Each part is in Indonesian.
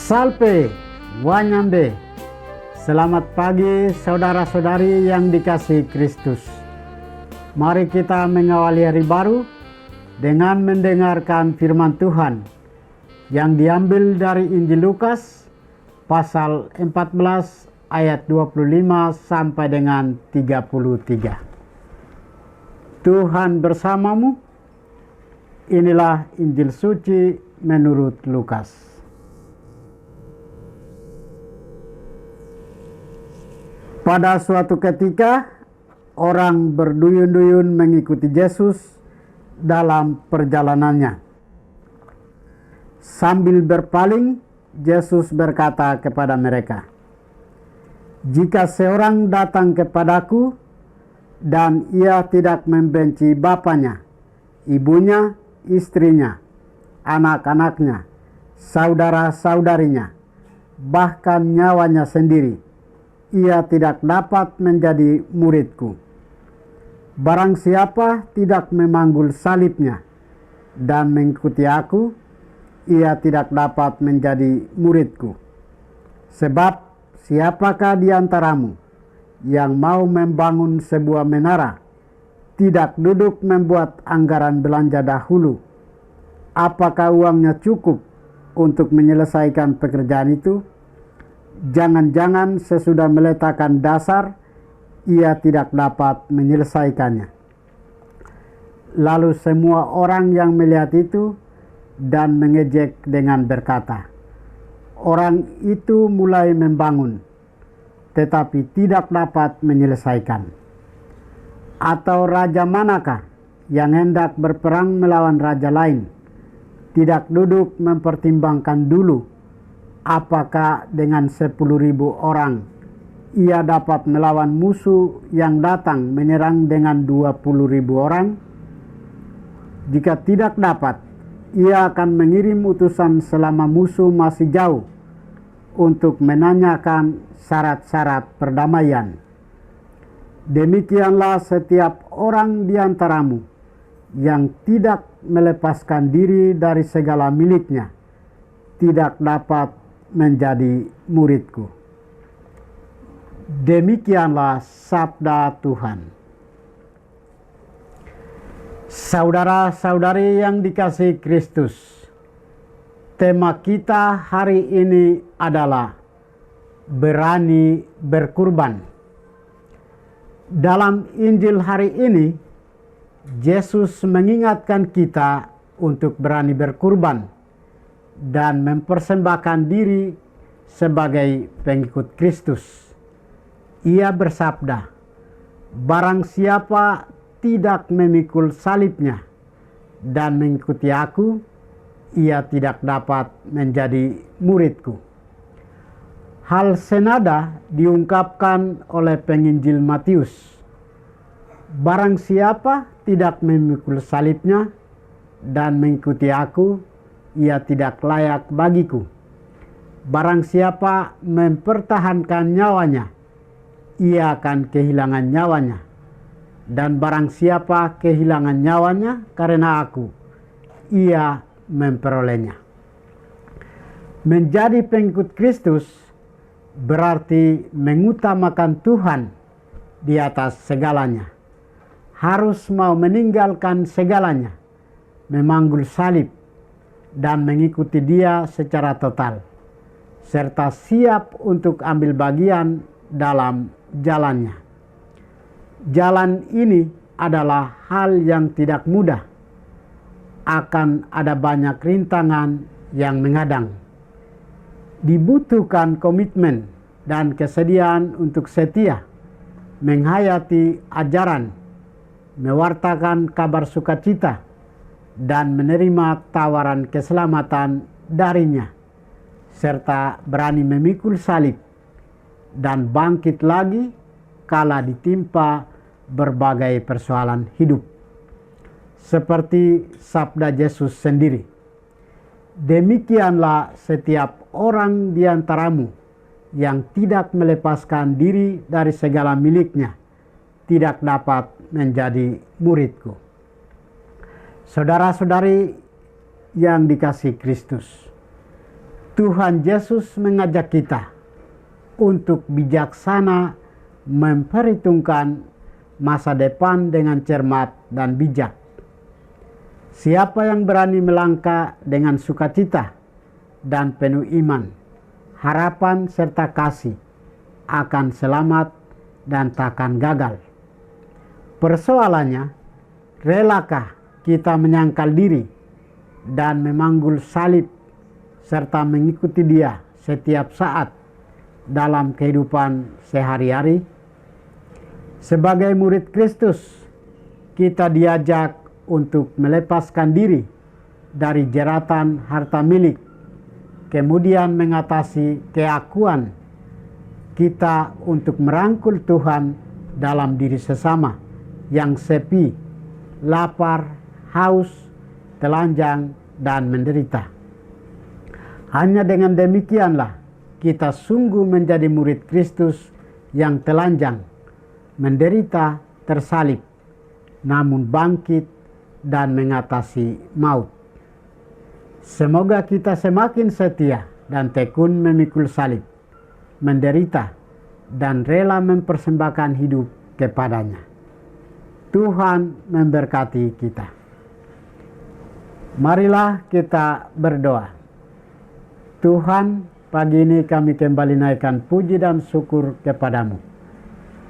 Salve, Wanyambe. Selamat pagi saudara-saudari yang dikasihi Kristus. Mari kita mengawali hari baru dengan mendengarkan firman Tuhan yang diambil dari Injil Lukas pasal 14 ayat 25 sampai dengan 33. Tuhan bersamamu. Inilah Injil suci menurut Lukas. Pada suatu ketika, orang berduyun-duyun mengikuti Yesus dalam perjalanannya. Sambil berpaling, Yesus berkata kepada mereka, "Jika seorang datang kepadaku dan ia tidak membenci bapaknya, ibunya, istrinya, anak-anaknya, saudara-saudarinya, bahkan nyawanya sendiri, ia tidak dapat menjadi muridku. Barang siapa tidak memanggul salibnya dan mengikuti aku, ia tidak dapat menjadi muridku. Sebab siapakah di antaramu yang mau membangun sebuah menara, tidak duduk membuat anggaran belanja dahulu? Apakah uangnya cukup untuk menyelesaikan pekerjaan itu? Jangan-jangan sesudah meletakkan dasar, ia tidak dapat menyelesaikannya." Lalu semua orang yang melihat itu dan mengejek dengan berkata, "Orang itu mulai membangun, tetapi tidak dapat menyelesaikan. Atau raja manakah yang hendak berperang melawan raja lain, tidak duduk mempertimbangkan dulu apakah dengan 10.000 orang ia dapat melawan musuh yang datang menyerang dengan 20.000 orang? Jika tidak dapat, ia akan mengirim utusan selama musuh masih jauh untuk menanyakan syarat-syarat perdamaian. Demikianlah setiap orang di antaramu yang tidak melepaskan diri dari segala miliknya, tidak dapat menjadi muridku." Demikianlah sabda Tuhan. Saudara-saudari yang dikasihi Kristus, tema kita hari ini adalah berani berkurban. Dalam Injil hari ini, Yesus mengingatkan kita untuk berani berkurban dan mempersembahkan diri sebagai pengikut Kristus. Ia bersabda, "Barang siapa tidak memikul salibnya dan mengikuti aku, ia tidak dapat menjadi muridku." Hal senada diungkapkan oleh penginjil Matius. "Barang siapa tidak memikul salibnya dan mengikuti aku, ia tidak layak bagiku. Barang siapa mempertahankan nyawanya, ia akan kehilangan nyawanya. Dan barang siapa kehilangan nyawanya karena aku, ia memperolehnya." Menjadi pengikut Kristus berarti mengutamakan Tuhan di atas segalanya. Harus mau meninggalkan segalanya, memanggul salib, dan mengikuti Dia secara total, serta siap untuk ambil bagian dalam jalannya. Jalan ini adalah hal yang tidak mudah. Akan ada banyak rintangan yang menghadang. Dibutuhkan komitmen dan kesediaan untuk setia, menghayati ajaran, mewartakan kabar sukacita, dan menerima tawaran keselamatan darinya, serta berani memikul salib dan bangkit lagi kala ditimpa berbagai persoalan hidup. Seperti sabda Yesus sendiri, "Demikianlah setiap orang di antaramu yang tidak melepaskan diri dari segala miliknya, tidak dapat menjadi muridku." Saudara-saudari yang dikasihi Kristus, Tuhan Yesus mengajak kita untuk bijaksana memperhitungkan masa depan dengan cermat dan bijak. Siapa yang berani melangkah dengan sukacita dan penuh iman, harapan serta kasih akan selamat dan takkan gagal. Persoalannya, relakah kita menyangkal diri dan memanggul salib serta mengikuti Dia setiap saat dalam kehidupan sehari-hari? Sebagai murid Kristus, kita diajak untuk melepaskan diri dari jeratan harta milik, kemudian mengatasi keakuan kita untuk merangkul Tuhan dalam diri sesama yang sepi, lapar, haus, telanjang, dan menderita. Hanya dengan demikianlah kita sungguh menjadi murid Kristus yang telanjang, menderita, tersalib, namun bangkit dan mengatasi maut. Semoga kita semakin setia dan tekun memikul salib, menderita, dan rela mempersembahkan hidup kepadanya. Tuhan memberkati kita. Marilah kita berdoa. Tuhan, pagi ini kami kembali naikkan puji dan syukur kepadamu.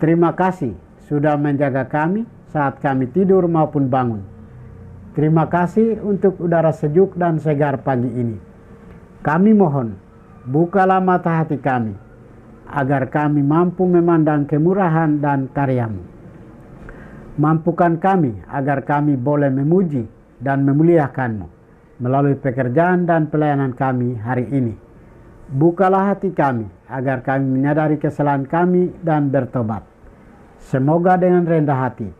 Terima kasih sudah menjaga kami saat kami tidur maupun bangun. Terima kasih untuk udara sejuk dan segar pagi ini. Kami mohon, bukalah mata hati kami, agar kami mampu memandang kemurahan dan karya-Mu. Mampukan kami agar kami boleh memuji dan memuliakan-Mu melalui pekerjaan dan pelayanan kami hari ini. Bukalah hati kami agar kami menyadari kesalahan kami dan bertobat. Semoga dengan rendah hati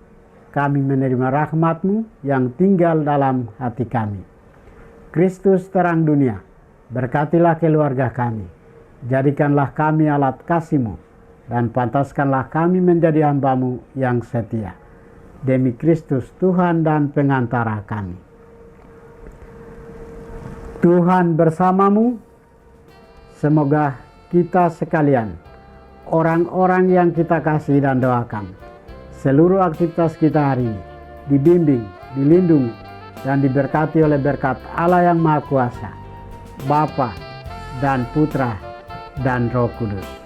kami menerima rahmat-Mu yang tinggal dalam hati kami. Kristus terang dunia, berkatilah keluarga kami. Jadikanlah kami alat kasih-Mu dan pantaskanlah kami menjadi hamba-Mu yang setia. Demi Kristus Tuhan dan pengantara kami. Tuhan bersamamu. Semoga kita sekalian, orang-orang yang kita kasih dan doakan, seluruh aktivitas kita hari ini dibimbing, dilindungi, dan diberkati oleh berkat Allah yang Maha Kuasa, Bapa dan Putra dan Roh Kudus.